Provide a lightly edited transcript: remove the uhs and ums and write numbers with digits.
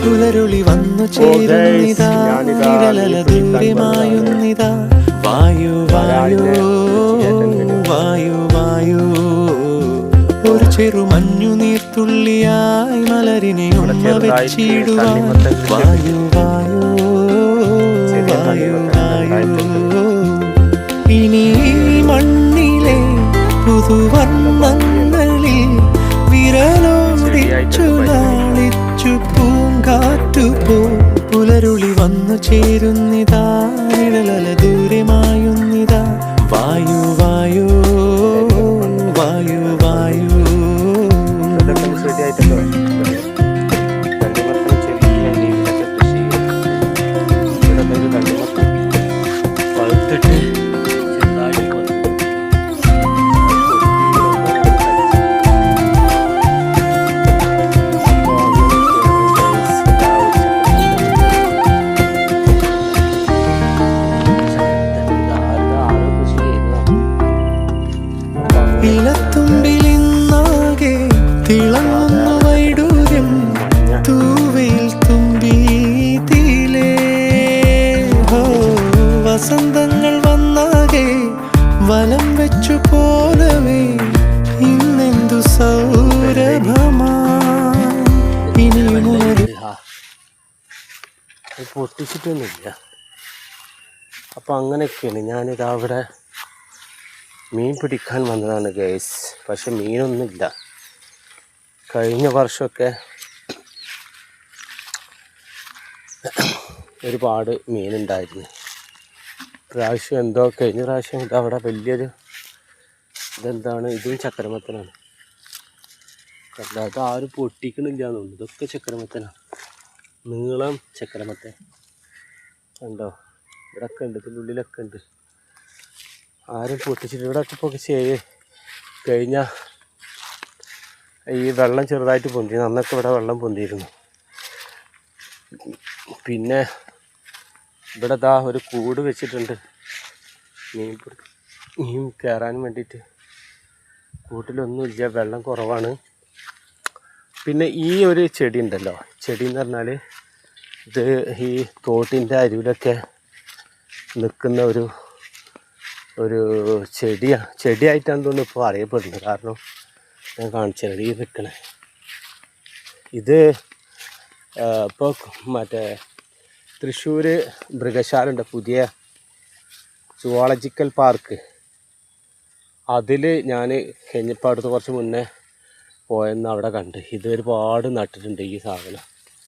പുലരുളി വന്നു ചേരുന്നിതാ നിഴലല ദൂരമായുന്നിതാ വായു വായു വായു വായു ഒരു ചെറു മഞ്ഞു നീർത്തുള്ളിയായി മലരിനെ ഉമ്മ വെച്ചിടുവാൻ വായു വായു വായു വായു ഇനി മണ്ണിലെ പുതുവർണ്ണങ്ങളിൽ വിരലോടിച്ചു നാളിച്ചു പൂങ്കാറ്റുപോ പുലരുളി വന്നു ചേരുന്നിതാ നിഴലല ദൂരമായുന്നിതാ വായു വായു വായു വായു ഇലത്തുമ്പിലിന്നാകെ തിളങ്ങുന്നു വൈഡൂര്യം തൂവയിൽ തുമ്പീതിലേ ഹോ വസന്തങ്ങൾ വന്നാകെ വലം വെച്ചു പോലവേ ഇന്നെന്തു സൗരഭമാ ഇനിയുമുണരും പൊട്ടിച്ചിട്ടൊന്നുമില്ല. അപ്പം അങ്ങനെയൊക്കെയാണ്. ഞാനിതാ അവിടെ മീൻ പിടിക്കാൻ വന്നതാണ് ഗൈസ്. പക്ഷെ മീനൊന്നുമില്ല. കഴിഞ്ഞ വർഷമൊക്കെ ഒരുപാട് മീനുണ്ടായിരുന്നു. പ്രാവശ്യം എന്തോ കഴിഞ്ഞ പ്രാവശ്യം ഇതവിടെ വലിയൊരു ഇതെന്താണ്, ഇതും ചക്കരമത്തനാണ്. അല്ലാതെ ആരും പൊട്ടിക്കണില്ല എന്നുള്ളൂ. ഇതൊക്കെ ചക്കരമത്തനാണ്, നീളം ചക്കരമത്തൻ കണ്ടോ. ഇവിടെയൊക്കെ ഉണ്ട്, ഇതിൻ്റെ ഉള്ളിലൊക്കെ ഉണ്ട്. ആരും പൊട്ടിച്ചിട്ട് ഇവിടെയൊക്കെ ഇപ്പോൾ കഴിഞ്ഞ ഈ വെള്ളം ചെറുതായിട്ട് പൊന്തി. അന്നൊക്കെ ഇവിടെ വെള്ളം പൊന്തിയിരുന്നു. പിന്നെ ഇവിടെ ദാ ഒരു കൂട് വെച്ചിട്ടുണ്ട് മീൻ കയറാൻ വേണ്ടിയിട്ട്. കൂട്ടിലൊന്നുമില്ല, വെള്ളം കുറവാണ്. പിന്നെ ഈ ഒരു ചെടി ഉണ്ടല്ലോ, ചെടി എന്ന് പറഞ്ഞാൽ ഇത് ഈ തോട്ടിൻ്റെ അരുവിലൊക്കെ നിൽക്കുന്ന ഒരു ചെടിയായിട്ടാണ് തോന്നുന്നു ഇപ്പോൾ അറിയപ്പെടുന്നത്. കാരണം ഞാൻ കാണിച്ചത് ഈ നിൽക്കണേ ഇത് ഇപ്പോൾ മറ്റേ തൃശ്ശൂർ മൃഗശാലയുണ്ട്, പുതിയ സുവോളജിക്കൽ പാർക്ക്. അതിൽ ഞാൻ കഴിഞ്ഞപ്പോൾ അടുത്ത് കുറച്ച് മുന്നേ പോയെന്ന് അവിടെ കണ്ട്. ഇത് ഒരുപാട് നട്ടിട്ടുണ്ട് ഈ സാധനം.